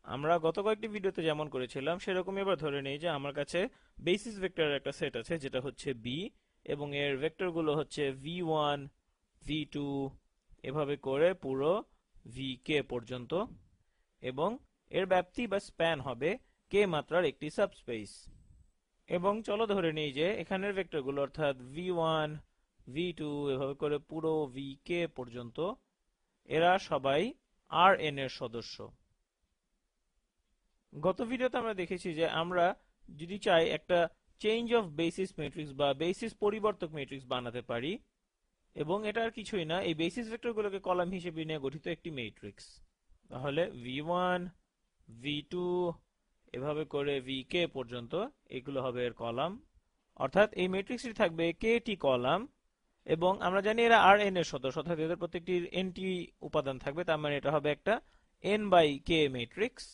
আমরা গত কয়েকটি ভিডিওতে যেমন করেছিলাম সেরকমই এবার ধরে নেই যে আমার কাছে বেসিস ভেক্টরের একটা সেট আছে যেটা হচ্ছে বি, এবং এর ভেক্টরগুলো হচ্ছে v1 v2 এভাবে করে পুরো vk পর্যন্ত, এবং এর ব্যাপ্তি বা স্প্যান হবে k মাত্রার একটি সাবস্পেস। এবং চলো ধরে নেই যে এখানের ভেক্টরগুলো অর্থাৎ v1 v2 এভাবে করে পুরো vk পর্যন্ত এরা সবাই Rn এর সদস্য। গত ভিডিওতে আমরা দেখেছি যে আমরা যদি চাই একটা চেঞ্জ অফ বেসিস ম্যাট্রিক্স বা বেসিস পরিবর্তক ম্যাট্রিক্স বানাতে পারি, এবং এটা আর কিছুই না, এই বেসিস ভেক্টরগুলোকে কলাম হিসেবে নিয়ে গঠিত একটি ম্যাট্রিক্স। তাহলে v1 v2 এভাবে করে vk পর্যন্ত এগুলো হবে এর কলাম, অর্থাৎ এই ম্যাট্রিক্সটি থাকবে kটি কলাম, এবং আমরা জানি এরা Rn এর সদস্য, অর্থাৎ এদের প্রত্যেকটির nটি উপাদান থাকবে, তার মানে এটা হবে একটা n বাই k ম্যাট্রিক্স।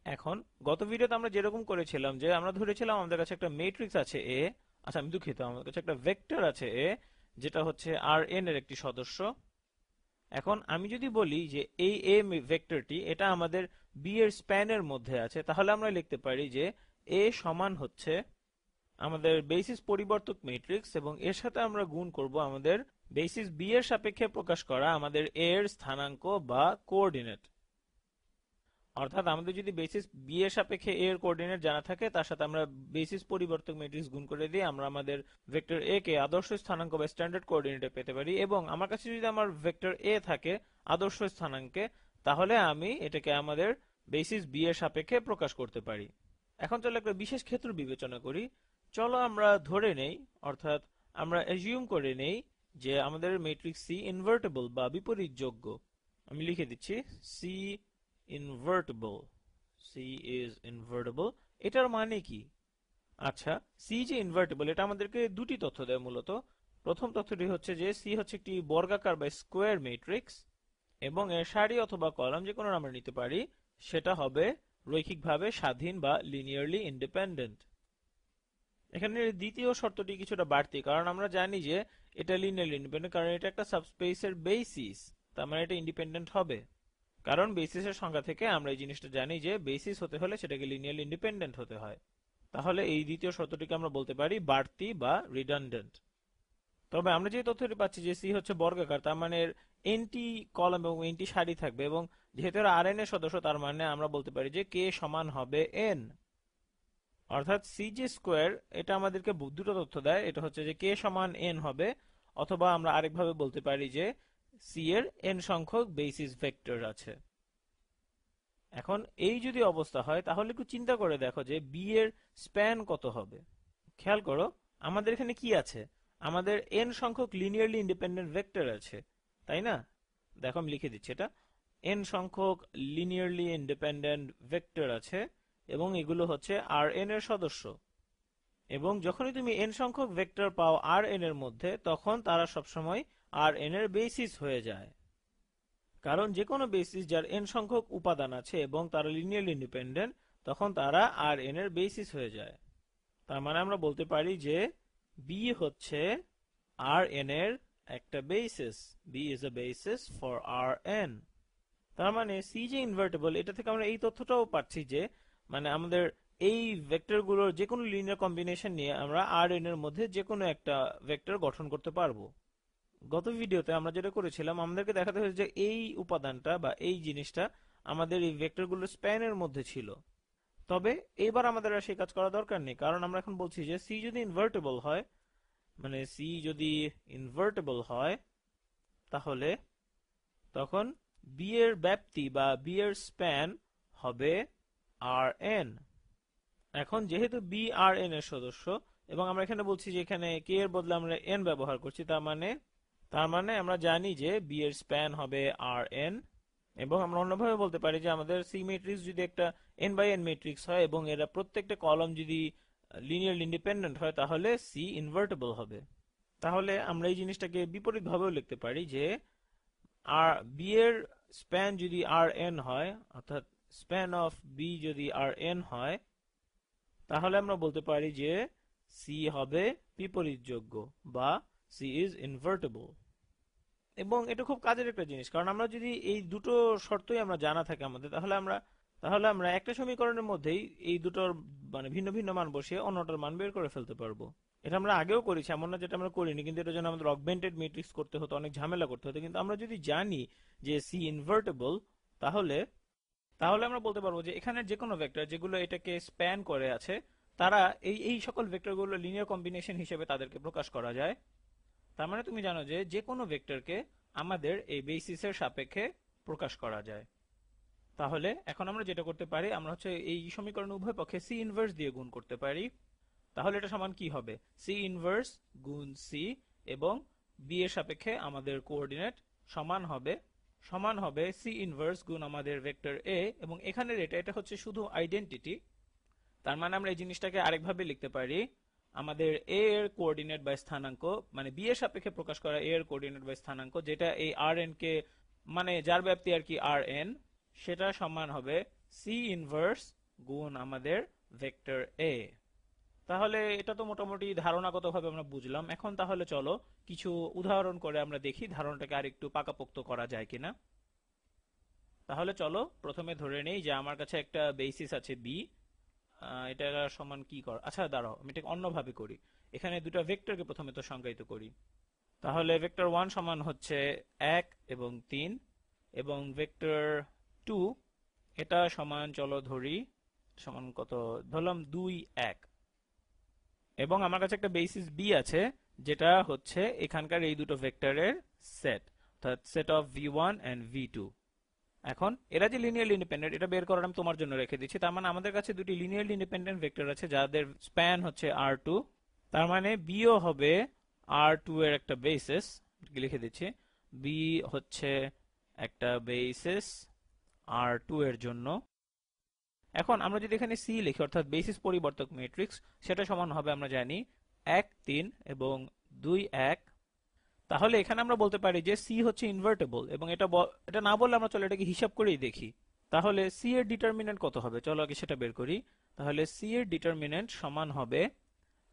এখন গত ভিডিওতে আমরা যেরকম করেছিলাম যে আমরা ধরেছিলাম আমাদের কাছে একটা ম্যাট্রিক্স আছে এ, আচ্ছা আমি দুঃখিত, আমাদের কাছে একটা ভেক্টর আছে এ যেটা হচ্ছে Rn এর একটি সদস্য। এখন আমি যদি বলি যে এই এ ভেক্টরটি এটা আমাদের বি এর স্প্যানের মধ্যে আছে, তাহলে আমরা লিখতে পারি যে এ সমান হচ্ছে আমাদের বেসিস পরিবর্তক ম্যাট্রিক্স, এবং এর সাথে আমরা গুণ করব আমাদের বেসিস বি এর সাপেক্ষে প্রকাশ করা আমাদের এ এর স্থানাঙ্ক বা কোঅর্ডিনেট। অর্থাৎ আমাদের যদি বেসিস বি এর সাপেক্ষে এ এর কোঅর্ডিনেট জানা থাকে, তার সাথে আমরা বেসিস পরিবর্তক ম্যাট্রিক্স গুণ করে দিয়ে আমরা আমাদের ভেক্টর এ কে আদর্শ স্থানাঙ্ক বা স্ট্যান্ডার্ড কোঅর্ডিনেটে পেতে পারি। এবং আমার কাছে যদি আমার ভেক্টর এ থাকে আদর্শ স্থানাঙ্কে, তাহলে আমি এটাকে আমাদের বেসিস বি এর সাপেক্ষে প্রকাশ করতে পারি। এখন চলো একটা বিশেষ ক্ষেত্র বিবেচনা করি। চলো আমরা ধরে নেই, অর্থাৎ আমরা অ্যাজিউম করে নেই যে আমাদের ম্যাট্রিক্স সি ইনভার্টেবল বা বিপরীতযোগ্য। আমি লিখে দিচ্ছি C invertible. C is invertible, এটার মানে কি? আচ্ছা, সি যে ইনভার্টেবল এটা আমাদেরকে দুটি তথ্য দেয় মূলত। প্রথম তথ্যটি হচ্ছে যে সি হচ্ছে একটি বর্গাকার বা স্কোয়ার ম্যাট্রিক্স, এবং এর সারি অথবা কলাম যে কোনো আমরা নিতে পারি, সেটা হবে রৈখিকভাবে স্বাধীন বা লিনিয়ারলি ইন্ডিপেন্ডেন্ট। এখানে দ্বিতীয় শর্তটি কিছুটা বাড়তি, কারণ আমরা জানি যে এটা লিনিয়ারলি ইন্ডিপেন্ডেন্ট, কারণ এটা একটা সাবস্পেসের বেসিস, তার মানে এটা ইন্ডিপেন্ডেন্ট হবে। কারণ বেসিসের সংজ্ঞা থেকে আমরা এই জিনিসটা জানি যে বেসিস হতে হলে সেটাকে লিনিয়ারলি ইন্ডিপেন্ডেন্ট হতে হয়। তাহলে এই দ্বিতীয় শর্তটিকে আমরা বলতে পারি বাড়তি বা রিডান্ডেন্ট। তবে আমরা যে তথ্যটি পাচ্ছি যে সি হচ্ছে বর্গাকার, তার মানে এনটি কলাম এবং এনটি সারি থাকবে, এবং যেহেতু এরা আর এন এর সদস্য, তার মানে আমরা বলতে পারি যে কে সমান হবে এন। অর্থাৎ সি যে স্কোয়ার এটা আমাদেরকে দুটো তথ্য দেয়, এটা হচ্ছে যে কে সমান এন হবে, অথবা আমরা আরেকভাবে বলতে পারি যে সি এর এন সংখ্যক বেসিস ভেক্টর আছে। এখন এই যদি অবস্থা হয় তাহলে একটু চিন্তা করে দেখো যে বি এর স্প্যান কত হবে। খেয়াল করো আমাদের এখানে কি আছে, আমাদের এন সংখ্যক লিনিয়ারলি ইন্ডিপেন্ডেন্ট ভেক্টর আছে, তাই না? দেখো আমি লিখে দিচ্ছি এটা, এন সংখ্যক লিনিয়ারলি ইন্ডিপেন্ডেন্ট ভেক্টর আছে, এবং এগুলো হচ্ছে আর এন এর সদস্য। এবং যখনই তুমি এন সংখ্যক ভেক্টর পাও আর এন এর মধ্যে, তখন তারা সবসময় আর এন এর বেসিস হয়ে যায়। কারণ যে কোনো বেসিস যার এন সংখ্যক উপাদান আছে এবং তারা লিনিয়ারলি ইন্ডিপেন্ডেন্ট, তখন তারা আর এন এর বেসিস হয়ে যায়। তার মানে আমরা বলতে পারি যে বি হচ্ছে আর এন এর একটা basis. B is a basis for R n. তার মানে সি যে ইনভার্টেবল, এটা থেকে আমরা এই তথ্যটাও পাচ্ছি যে মানে আমাদের এই ভেক্টরগুলোর যে কোনো লিনিয়ার কম্বিনেশন নিয়ে আমরা আর এন এর মধ্যে যে কোনো একটা ভেক্টর গঠন করতে পারবো। গত ভিডিওতে আমরা যেটা করেছিলাম, আমাদেরকে দেখাতে হয়েছে যে এই উপাদানটা বা এই জিনিসটা আমাদের এই ভেক্টরগুলোর স্প্যানের মধ্যে ছিল। তবে এবার আমাদের আর সেই কাজ করা দরকার নেই, কারণ আমরা এখন বলছি যে সি যদি ইনভার্টেবল হয়, মানে সি যদি ইনভার্টেবল হয়, তাহলে তখন বি এর ব্যাপ্তি বা বি এর স্প্যান হবে আর এন। এখন যেহেতু বি আর এন এর সদস্য, এবং আমরা এখানে বলছি যে এখানে কে এর বদলে আমরা এন ব্যবহার করছি, তার মানে আমরা জানি যে বি এর স্প্যান হবে আর এন। এবং আমরা অন্যভাবে বলতে পারি যে আমাদের সি ম্যাট্রিক্স যদি একটা এন বাই এন ম্যাট্রিক্স হয় এবং এরা প্রত্যেকটা কলাম যদি লিনিয়ারলি ইন্ডিপেন্ডেন্ট হয়, তাহলে সি ইনভার্টেবল হবে। তাহলে আমরা এই জিনিসটাকে বিপরীত ভাবেও লিখতে পারি যে আর বি এর স্প্যান যদি আর এন হয়, অর্থাৎ স্প্যান অফ বি যদি আর এন হয়, তাহলে আমরা বলতে পারি যে সি হবে বিপরীতযোগ্য বা সি ইজ ইনভার্টেবল। এবং এটা খুব কাজের একটা জিনিস, কারণ আমরা যদি এই দুটো শর্তই আমরা জানা থাকে আমাদের, তাহলে আমরা তাহলে আমরা একটা সমীকরণের মধ্যেই এই দুটোর মানে ভিন্ন ভিন্ন মান বসিয়ে অন্যটার মান বের করে ফেলতে পারবো। এটা আমরা আগেও করেছি, এমন না যেটা আমরা করিনি, কিন্তু এটার জন্য আমাদের অগমেন্টেড ম্যাট্রিক্স করতে হতো, অনেক ঝামেলা করতে হতো। কিন্তু আমরা যদি জানি যে সি ইনভার্টেবল, তাহলে তাহলে আমরা বলতে পারবো যে এখানের যে কোনো ভেক্টর যেগুলো এটাকে স্প্যান করে আছে, তারা এই এই সকল ভেক্টরগুলো লিনিয়ার কম্বিনেশন হিসেবে তাদেরকে প্রকাশ করা যায়। তার মানে তুমি জানো যে যে কোনো ভেক্টরকে আমাদের এই বেসিসের সাপেক্ষে প্রকাশ করা যায়। তাহলে এখন আমরা যেটা করতে পারি, আমরা হচ্ছে এই সমীকরণ উভয় পক্ষে সি ইনভার্স দিয়ে গুণ করতে পারি। তাহলে এটা সমান কি হবে? সি ইনভার্স গুণ সি এবং বি এর সাপেক্ষে আমাদের কোঅর্ডিনেট সমান হবে সি ইনভার্স গুণ আমাদের ভেক্টর এ, এবং এখানের এটা হচ্ছে শুধু আইডেন্টিটি। তার মানে আমরা এই জিনিসটাকে আরেকভাবে লিখতে পারি, আমাদের এ এর কোঅর্ডিনেট বা স্থানাঙ্ক, মানে বি এর সাপেক্ষে প্রকাশ করা এ এর কোঅর্ডিনেট বা স্থানাঙ্ক, যেটা এই আর এন কে, মানে যার ব্যাপ্তি আর কি আর এন, সেটা সমান হবে সি ইনভার্স গুণ আমাদের ভেক্টর এ। তাহলে এটা তো মোটামুটি ধারণাগতভাবে আমরা বুঝলাম। এখন তাহলে চলো কিছু উদাহরণ করে আমরা দেখি ধারণাটাকে আরেকটু পাকাপোক্ত করা যায় কিনা। তাহলে চলো প্রথমে ধরে নেই যে আমার কাছে একটা বেসিস আছে বি। এটা সমান কি কর, আচ্ছা দাঁড়াও, আমি ঠিক অন্যভাবে করি। এখানে দুটো ভেক্টরকে প্রথমে তো সংজ্ঞায়িত করি। তাহলে ভেক্টর 1 সমান হচ্ছে 1 এবং 3, এবং ভেক্টর 2 এটা সমান, চলো ধরি সমান কত, ধরলাম 2 1। এবং আমার কাছে একটা বেসিস বি আছে, যেটা হচ্ছে এখানকার এই দুটো ভেক্টরের সেট, অর্থাৎ set of v1 and v2। এখন এরা যে লিনিয়ারলি ইন্ডিপেন্ডেন্ট, এটা বের করার আমি তোমার জন্য রেখে দিচ্ছি। তার মানে আমাদের কাছে দুটি লিনিয়ারলি ইন্ডিপেন্ডেন্ট ভেক্টর আছে যাদের স্প্যান হচ্ছে r2। তার মানে বিও হবে r2 এর একটা বেসিস, লিখে দিচ্ছি। বি হচ্ছে একটা বেসিস r2 এর জন্য। এখন আমরা যদি এখানে সি লিখি, অর্থাৎ বেসিস পরিবর্তক ম্যাট্রিক্স, সেটা সমান হবে আমরা জানি 1 3 এবং 2 1। তাহলে এখানে আমরা বলতে পারি যে সি হচ্ছে ইনভার্টেবল, এবং এটা না বললে আমরা চলো এটাকে হিসাব করেই দেখি। তাহলে সি এর ডিটারমিনেন্ট কত হবে, চলো আগে সেটা বের করি। তাহলে সি এর ডিটারমিনেন্ট সমান হবে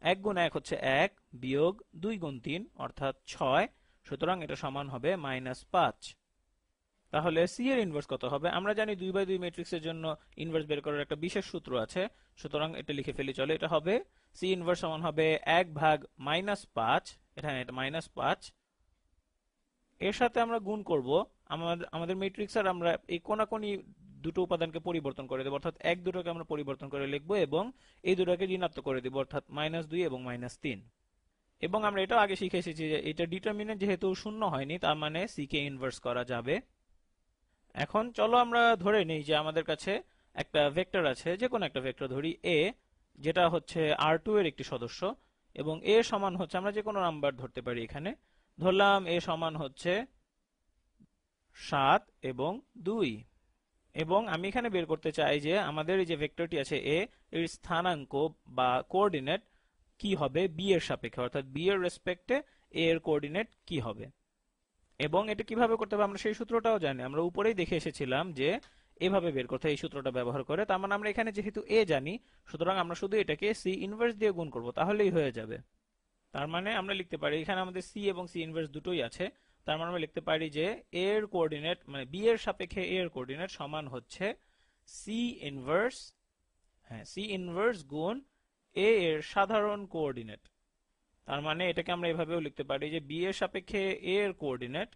1 গুণ 1 হচ্ছে 1, বিয়োগ 2 গুণ 3 অর্থাৎ 6, সুতরাং এটা সমান হবে -5। তাহলে সি এর ইনভার্স কত হবে? আমরা জানি 2/2 ম্যাট্রিক্সের জন্য ইনভার্স বের করার একটা বিশেষ সূত্র আছে, সুতরাং এটা লিখে ফেলি চলে। এটা হবে সি ইনভার্স সমান হবে 1/-5, এটা -5। এর সাথে আমরা গুণ করব আমাদের ম্যাট্রিক্স, আর আমরা এই কোনাকুনি দুটো উপাদানকে পরিবর্তন করে দেব, অর্থাৎ 1 দুটোকে আমরা পরিবর্তন করে লিখবো এবং এই দুটোকে ঋণাত্মক করে দেব, অর্থাৎ -2 এবং -3। এবং আমরা এটাও আগে শিখে এসেছি যে এটা ডিটারমিনেন্ট যেহেতু শূন্য হয়নি, তার মানে সি কে ইনভার্স করা যাবে। এখন চলো আমরা ধরে নেই যে আমাদের কাছে একটা ভেক্টর আছে, যে কোনো একটা ভেক্টর ধরি এ, যেটা হচ্ছে r2 এর একটি সদস্য, এবং এ সমান হচ্ছে, আমরা যে কোনো নাম্বার ধরতে পারি এখানে, ধরলাম এ সমান হচ্ছে 7 এবং 2। এবং আমি এখানে বের করতে চাই যে আমাদের এই যে ভেক্টরটি আছে এ, এর স্থানাঙ্ক বা কোঅর্ডিনেট কি হবে বি এর সাপেক্ষে, অর্থাৎ বি এর রেসপেক্টে এ এর কোঅর্ডিনেট কি হবে। এবং এটা কিভাবে করতে হবে আমরা সেই সূত্রটাও জানি, আমরা উপরেই দেখে এসেছিলাম যে এভাবে বের করতে হয় এই সূত্রটা ব্যবহার করে। তার মানে আমরা এখানে যেহেতু এ জানি, সুতরাং আমরা শুধু এটাকে সি ইনভার্স দিয়ে গুণ করব, তাহলেই হয়ে যাবে। তার মানে আমরা লিখতে পারি, এখানে আমাদের সি এবং সি ইনভার্স দুটোই আছে, তার মানে আমরা লিখতে পারি যে এ এর কোঅর্ডিনেট, মানে বি এর সাপেক্ষে এ এর কোঅর্ডিনেট সমান হচ্ছে সি ইনভার্স, হ্যাঁ সি ইনভার্স গুণ এ এর সাধারণ কোঅর্ডিনেট। তার মানে এটাকে আমরা এভাবেও লিখতে পারি যে বি এর সাপেক্ষে এ এর কোঅর্ডিনেট,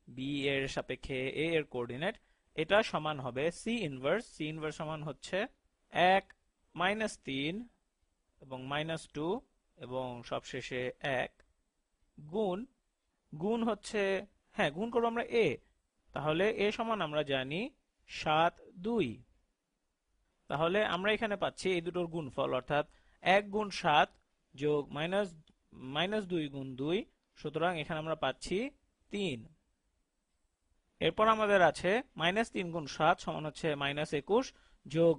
বি এর সাপেক্ষে এ এর কোঅর্ডিনেট, এটা সমান হবে সি ইনভার্স। সি ইনভার্স সমান হচ্ছে 1 -3 এবং -2 এবং সবশেষে 1 গুণ, গুণ হচ্ছে, হ্যাঁ গুণ করবো আমরা এ, তাহলে এ সমান আমরা জানি 7 2। তাহলে আমরা এখানে পাচ্ছি এই দুটোর গুণফল, অর্থাৎ 1 গুণ 7 যোগ -2 গুণ 2, সুতরাং এখানে আমরা পাচ্ছি 3। এরপর আমাদের আছে -3 গুণ 7 সমান হচ্ছে -21, যোগ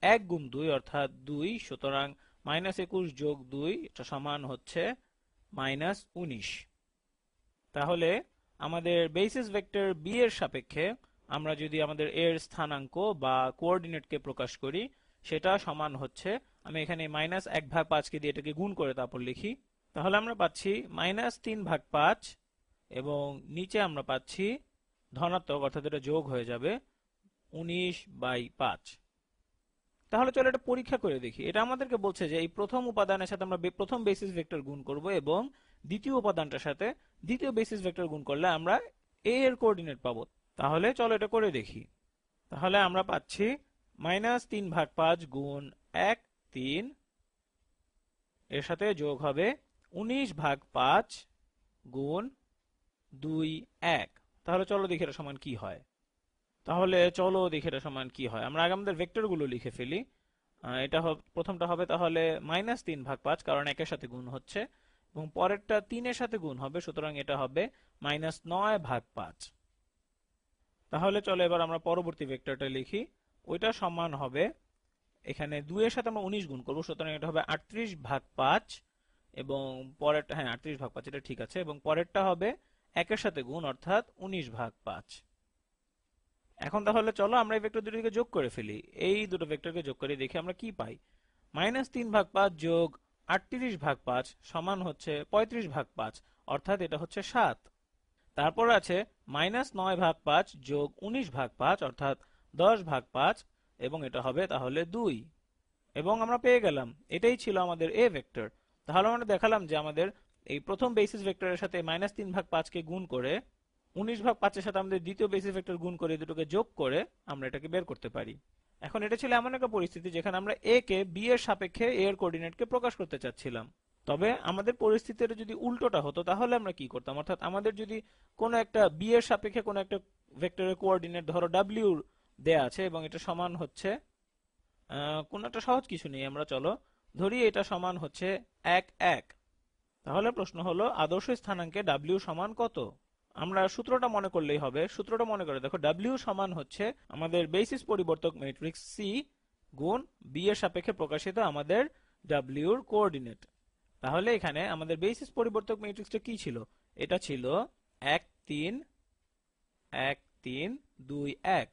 1 গুণ 2 অর্থাৎ 2, সুতরাং -21 যোগ 2 এটা সমান হচ্ছে -19। তাহলে আমাদের বেসিস ভেক্টর বি এর সাপেক্ষে আমরা যদি আমাদের এর স্থানাঙ্ক বা কোঅর্ডিনেটকে প্রকাশ করি, সেটা সমান হচ্ছে, আমি এখানে -1/5 কে দিয়ে এটাকে গুণ করে তারপর লিখি, তাহলে আমরা পাচ্ছি -3/5, এবং নিচে আমরা পাচ্ছি ধনাত্মক, অর্থাৎ এটা যোগ হয়ে যাবে 19/5। তাহলে চলো এটা পরীক্ষা করে দেখি। এটা আমাদেরকে বলছে যে এই প্রথম উপাদানের সাথে আমরা প্রথম বেসিস ভেক্টর গুণ করব এবং দ্বিতীয় উপাদানটার সাথে দ্বিতীয় বেসিস ভেক্টর গুণ করলে আমরা a এর কোঅর্ডিনেট পাবো। তাহলে চলো এটা করে দেখি। তাহলে আমরা পাচ্ছি -3/5 গুণ 1 3, এর সাথে যোগ হবে 19/5 গুণ 2 1। তাহলে চলো দেখি এটা সমান কি হয়। তাহলে চলো দেখি এটা সমান কি হয়। আমরা আগে আমাদের ভেক্টর গুলো লিখে ফেলি। এটা প্রথমটা হবে তাহলে -3/5, কারণ একের সাথে গুণ হচ্ছে, এবং পরেরটা 3 এর সাথে গুণ হবে, সুতরাং এটা হবে -9/5। তাহলে চলো এবার আমরা পরবর্তী ভেক্টরটা লিখি। ওইটা সমান হবে, এখানে 2 এর সাথে আমরা 19 গুণ করব, সুতরাং এটা হবে 38/5, এবং পরেরটা, হ্যাঁ 38/5 এটা ঠিক আছে, এবং পরেরটা হবে একের সাথে গুণ অর্থাৎ 19/5। এখন তাহলে চলো আমরা এই ভেক্টর দুটোকে যোগ করে ফেলি। এই দুটো ভেক্টরকে যোগ করে দেখি আমরা কি পাই। -3/5 যোগ 38/5 সমান হচ্ছে 35/5, অর্থাৎ এটা হচ্ছে 7। তারপর আছে -9/5 যোগ 19/5 অর্থাৎ 10/5, এবং এটা হবে তাহলে 2। এবং আমরা পেয়ে গেলাম এটাই ছিল আমাদের এ ভেক্টর। তাহলে আমরা দেখালাম যে আমাদের এই প্রথম বেসিস ভেক্টরের সাথে -3/5 কে গুণ করে 19/5 এর সাথে আমাদের দ্বিতীয় বেসিস ভেক্টর গুণ করে দুটোকে যোগ করে আমরা এটাকে বের করতে পারি। এখন এটা ছিল এমন একটা পরিস্থিতি যেখানে আমরা a কে b এর সাপেক্ষে a এর কোঅর্ডিনেটকে প্রকাশ করতে চাচ্ছিলাম। তবে আমাদের পরিস্থিতিটা যদি উল্টোটা হতো তাহলে আমরা কি করতাম, অর্থাৎ আমাদের যদি কোনো একটা b এর সাপেক্ষে কোনো একটা ভেক্টরের কোঅর্ডিনেট ধরো w দেয়া আছে এবং এটা সমান হচ্ছে কোনো একটা সহজ কিছু নেই, আমরা চলো ধরি এটা সমান হচ্ছে 1 1। তাহলে প্রশ্ন হলো আদর্শ স্থানাঙ্কে w সমান কত। আমরা সূত্রটা মনে করলেই হবে। সূত্রটা মনে করে দেখো, w সমান হচ্ছে আমাদের বেসিস পরিবর্তক ম্যাট্রিক্স c গুণ b এর সাপেক্ষে প্রকাশিত আমাদের w এর কোঅর্ডিনেট। তাহলে এখানে আমাদের বেসিস পরিবর্তক ম্যাট্রিক্সটা কি ছিল, এটা ছিল 1 3 1 3 2 1।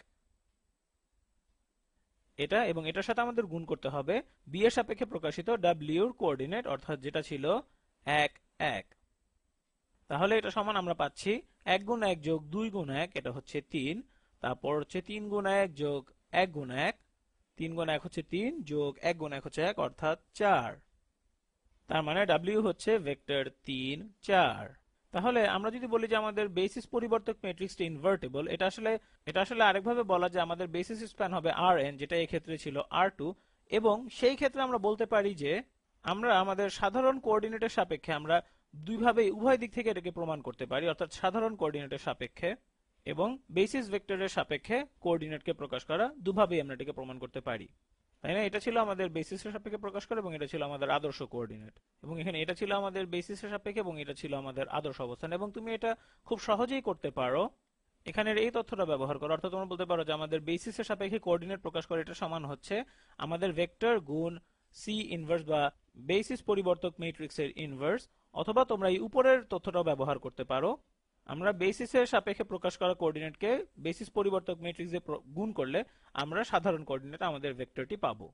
এটা এবং এটার সাথে আমাদের গুণ করতে হবে b এর সাপেক্ষে প্রকাশিত w এর কোঅর্ডিনেট, অর্থাৎ যেটা ছিল 1 1। তাহলে এটা সমান আমরা পাচ্ছি 1 গুণ 1 যোগ 2 গুণ 1, এটা হচ্ছে 3। তারপর হচ্ছে 3 গুণ 1 যোগ 1 গুণ 1, 3 গুণ 1 হচ্ছে 3 যোগ 1 গুণ 1 হচ্ছে 1, অর্থাৎ 4। তার মানে w হচ্ছে ভেক্টর 3 4। তাহলে আমরা যদি বলি যে আমাদের বেসিস পরিবর্তক ম্যাট্রিক্সটা ইনভার্টেবল, এটা আসলে আরেকভাবে বলা যায় আমাদের বেসিস স্প্যান হবে Rn, যেটা এই ক্ষেত্রে ছিল R2, এবং সেই ক্ষেত্রে আমরা বলতে পারি যে আমরা আমাদের সাধারণ কোঅর্ডিনেটের সাপেক্ষে আমরা উভয় দিক থেকে এটাকে প্রমাণ করতে পারি, অর্থাৎ সাধারণ কোঅর্ডিনেটের সাপেক্ষে এবং বেসিস ভেক্টরের সাপেক্ষে কোঅর্ডিনেটকে প্রকাশ করা, দুভাবেই আমরা এটাকে প্রমাণ করতে পারি। তাই না? এটা ছিল আমাদের বেসিসের সাপেক্ষে প্রকাশ করা এবং এটা ছিল আমাদের আদর্শ কোঅর্ডিনেট, এবং এখানে এটা ছিল আমাদের বেসিসের সাপেক্ষে এবং এটা ছিল আমাদের আদর্শ অবস্থান। এবং তুমি এটা খুব সহজেই করতে পারো এখানের এই তথ্যটা ব্যবহার করো, অর্থাৎ তোমরা বলতে পারো যে আমাদের বেসিসের সাপেক্ষে কোঅর্ডিনেট প্রকাশ করে এটা সমান হচ্ছে আমাদের ভেক্টর গুণ সি ইনভার্স বা বেসিস পরিবর্তক ম্যাট্রিক্সের ইনভার্স, অথবা তোমরা এই উপরের তথ্যটাও ব্যবহার করতে পারো। আমরা বেসিসের সাপেক্ষে প্রকাশ করা কোঅর্ডিনেটকে বেসিস পরিবর্তক ম্যাট্রিক্স দিয়ে গুণ করলে আমরা সাধারণ কোঅর্ডিনেট আমাদের ভেক্টরটি পাবো।